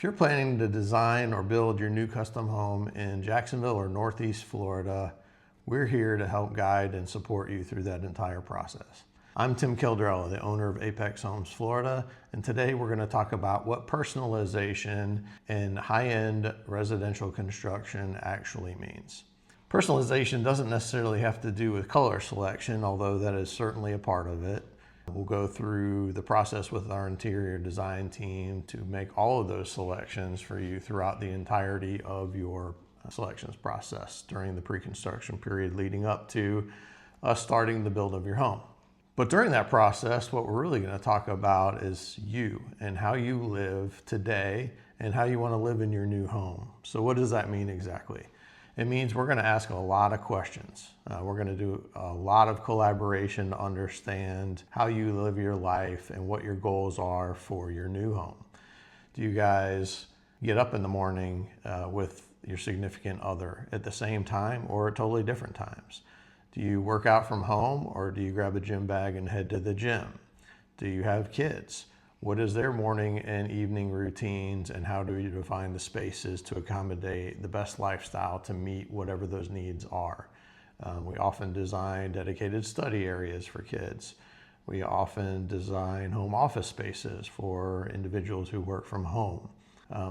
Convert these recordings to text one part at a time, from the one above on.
If you're planning to design or build your new custom home in Jacksonville or Northeast Florida, we're here to help guide and support you through that entire process. I'm Tim Kildarella, the owner of Apex Homes Florida, and today we're going to talk about what personalization in high-end residential construction actually means. Personalization doesn't necessarily have to do with color selection, although that is certainly a part of it. We'll go through the process with our interior design team to make all of those selections for you throughout the entirety of your selections process during the pre-construction period leading up to us starting the build of your home. But during that process, what we're really going to talk about is you and how you live today and how you want to live in your new home. So what does that mean exactly? It means we're going to ask a lot of questions. We're going to do a lot of collaboration to understand how you live your life and what your goals are for your new home. Do you guys get up in the morning with your significant other at the same time or at totally different times? Do you work out from home or do you grab a gym bag and head to the gym? Do you have kids? What is their morning and evening routines, and how do you define the spaces to accommodate the best lifestyle to meet whatever those needs are? We often design dedicated study areas for kids. We often design home office spaces for individuals who work from home.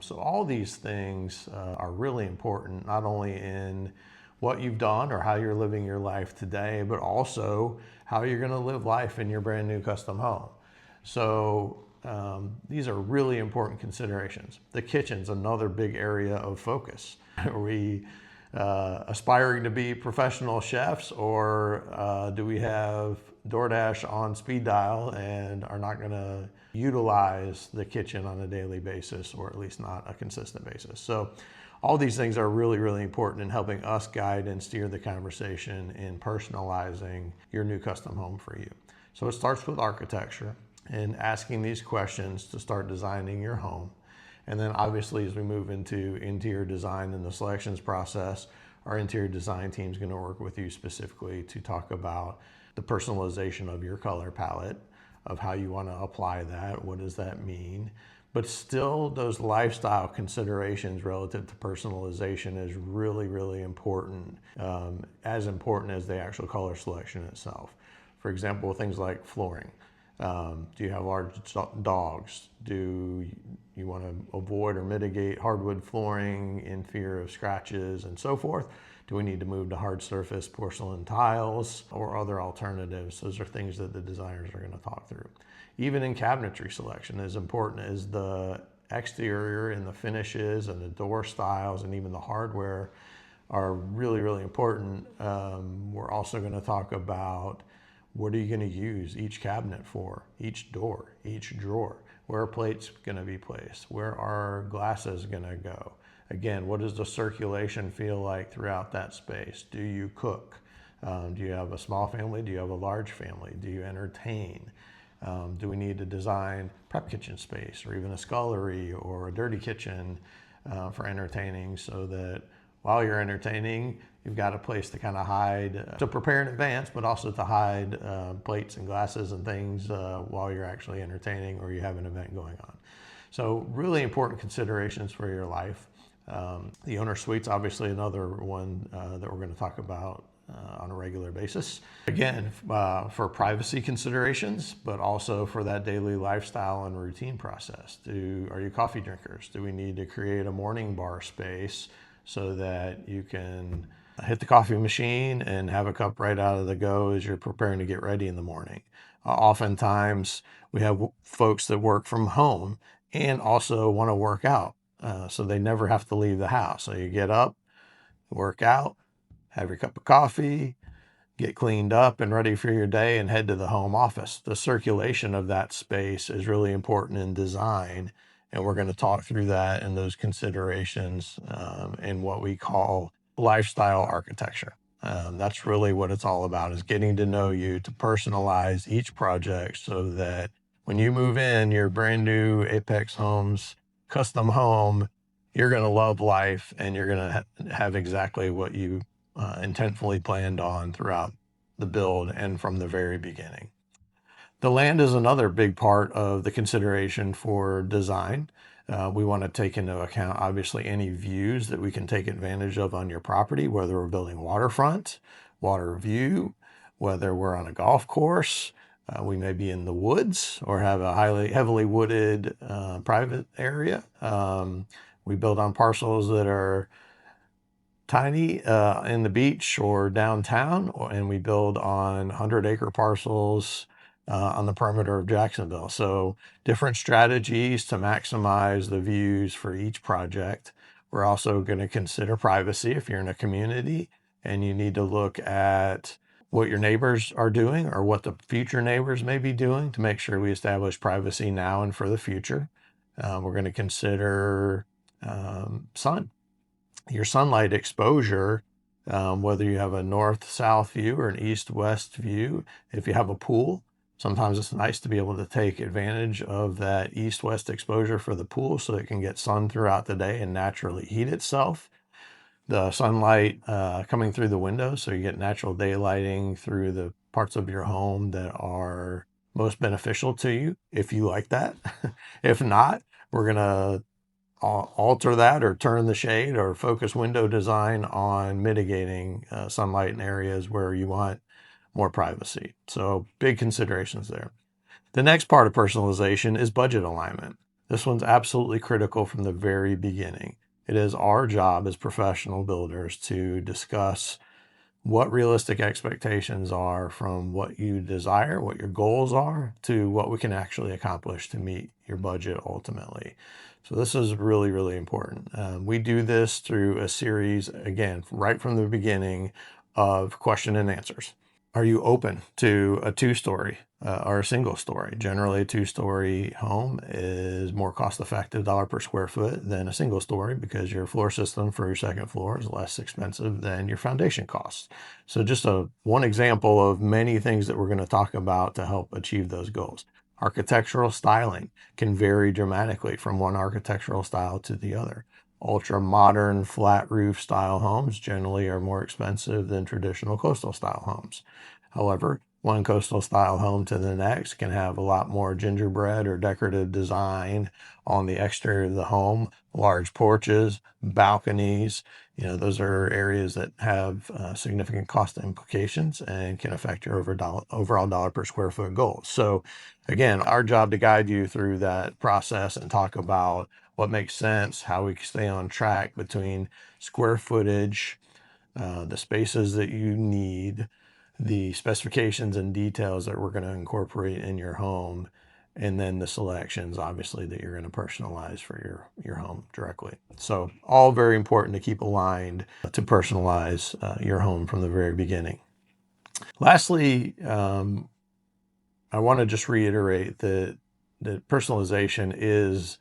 So all these things are really important, not only in what you've done or how you're living your life today, but also how you're going to live life in your brand new custom home. So these are really important considerations. The kitchen's another big area of focus. Are we aspiring to be professional chefs, or do we have DoorDash on speed dial and are not going to utilize the kitchen on a daily basis, or at least not a consistent basis? So all these things are really, really important in helping us guide and steer the conversation in personalizing your new custom home for you. So it starts with architecture and asking these questions to start designing your home. And then obviously as we move into interior design and the selections process, our interior design team is going to work with you specifically to talk about the personalization of your color palette, of how you want to apply that, what does that mean. But still, those lifestyle considerations relative to personalization is really, really important, as important as the actual color selection itself. For example, things like flooring. Do you have large dogs? Do you want to avoid or mitigate hardwood flooring in fear of scratches and so forth? Do we need to move to hard surface porcelain tiles or other alternatives? Those are things that the designers are going to talk through. Even in cabinetry selection, as important as the exterior and the finishes and the door styles and even the hardware are really, really important. We're also going to talk about what are you going to use each cabinet for, each door, each drawer? Where are plates going to be placed? Where are glasses going to go? Again, what does the circulation feel like throughout that space? Do you cook? Do you have a small family? Do you have a large family? Do you entertain? Do we need to design prep kitchen space or even a scullery or a dirty kitchen for entertaining, so that while you're entertaining, you've got a place to kind of hide, to prepare in advance, but also to hide plates and glasses and things while you're actually entertaining or you have an event going on. So really important considerations for your life. The owner suite's obviously another one that we're going to talk about on a regular basis. Again, for privacy considerations, but also for that daily lifestyle and routine process. Are you coffee drinkers? Do we need to create a morning bar space so that you can hit the coffee machine and have a cup right out of the go as you're preparing to get ready in the morning? Oftentimes, we have folks that work from home and also want to work out, so they never have to leave the house. So you get up, work out, have your cup of coffee, get cleaned up and ready for your day, and head to the home office. The circulation of that space is really important in design, and we're going to talk through that and those considerations in what we call lifestyle architecture. That's really what it's all about, is getting to know you, to personalize each project so that when you move in your brand new Apex Homes custom home, you're going to love life and you're going to have exactly what you intentfully planned on throughout the build and from the very beginning. The land is another big part of the consideration for design. We want to take into account, obviously, any views that we can take advantage of on your property, whether we're building waterfront, water view, whether we're on a golf course, we may be in the woods or have a heavily wooded private area. We build on parcels that are tiny in the beach or downtown, and we build on 100-acre parcels on the perimeter of Jacksonville. So different strategies to maximize the views for each project. We're also going to consider privacy if you're in a community and you need to look at what your neighbors are doing or what the future neighbors may be doing to make sure we establish privacy now and for the future. We're going to consider sun. Your sunlight exposure, whether you have a north-south view or an east-west view. If you have a pool, sometimes it's nice to be able to take advantage of that east-west exposure for the pool so it can get sun throughout the day and naturally heat itself. The sunlight coming through the windows, so you get natural daylighting through the parts of your home that are most beneficial to you, if you like that. If not, we're going to alter that or turn the shade or focus window design on mitigating sunlight in areas where you want more privacy. So big considerations there. The next part of personalization is budget alignment. This one's absolutely critical from the very beginning. It is our job as professional builders to discuss what realistic expectations are from what you desire, what your goals are, to what we can actually accomplish to meet your budget ultimately. So this is really, really important. We do this through a series, again, right from the beginning, of question and answers. Are you open to a two-story or a single story? Generally, a two-story home is more cost-effective dollar per square foot than a single story because your floor system for your second floor is less expensive than your foundation costs. So just one example of many things that we're going to talk about to help achieve those goals. Architectural styling can vary dramatically from one architectural style to the other. Ultra modern flat roof style homes generally are more expensive than traditional coastal style homes. However, one coastal style home to the next can have a lot more gingerbread or decorative design on the exterior of the home, large porches, balconies. Those are areas that have significant cost implications and can affect your overall dollar per square foot goals. So again, our job to guide you through that process and talk about what makes sense, how we can stay on track between square footage, the spaces that you need, the specifications and details that we're going to incorporate in your home, and then the selections, obviously, that you're going to personalize for your home directly. So all very important to keep aligned to personalize your home from the very beginning. Lastly, I want to just reiterate that personalization is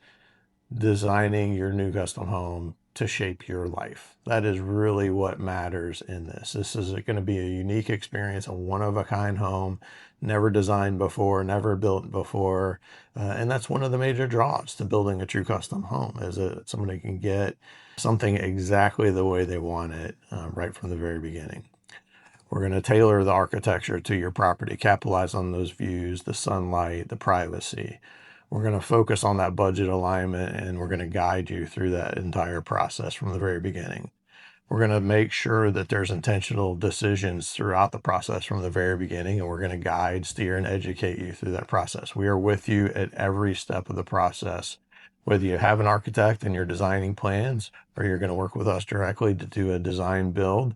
designing your new custom home to shape your life. That is really what matters in this. This is going to be a unique experience, a one-of-a-kind home, never designed before, never built before. And that's one of the major draws to building a true custom home, is that somebody can get something exactly the way they want it right from the very beginning. We're going to tailor the architecture to your property, capitalize on those views, the sunlight, the privacy. We're going to focus on that budget alignment, and we're going to guide you through that entire process from the very beginning. We're going to make sure that there's intentional decisions throughout the process from the very beginning, and we're going to guide, steer, and educate you through that process. We are with you at every step of the process. Whether you have an architect and you're designing plans, or you're going to work with us directly to do a design build,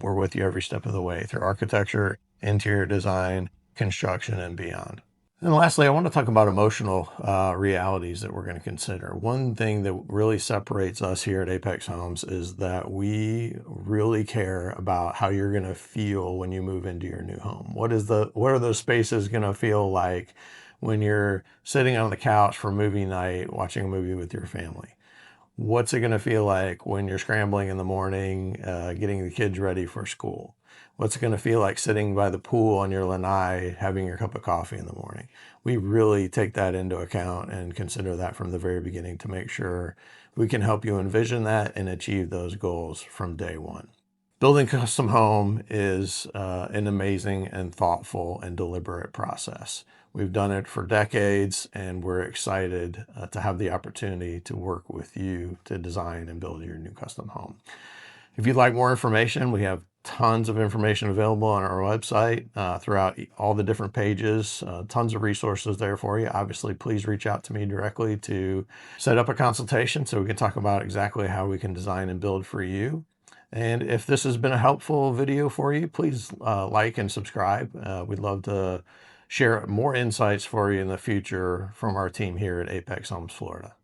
we're with you every step of the way through architecture, interior design, construction, and beyond. And lastly, I want to talk about emotional realities that we're going to consider. One thing that really separates us here at Apex Homes is that we really care about how you're going to feel when you move into your new home. What are those spaces going to feel like when you're sitting on the couch for movie night, watching a movie with your family? What's it going to feel like when you're scrambling in the morning, getting the kids ready for school? What's it going to feel like sitting by the pool on your lanai, having your cup of coffee in the morning? We really take that into account and consider that from the very beginning to make sure we can help you envision that and achieve those goals from day one. Building a custom home is an amazing and thoughtful and deliberate process. We've done it for decades, and we're excited to have the opportunity to work with you to design and build your new custom home. If you'd like more information, we have tons of information available on our website throughout all the different pages, tons of resources there for you. Obviously, please reach out to me directly to set up a consultation so we can talk about exactly how we can design and build for you. And if this has been a helpful video for you, please like and subscribe. We'd love to share more insights for you in the future from our team here at Apex Homes Florida.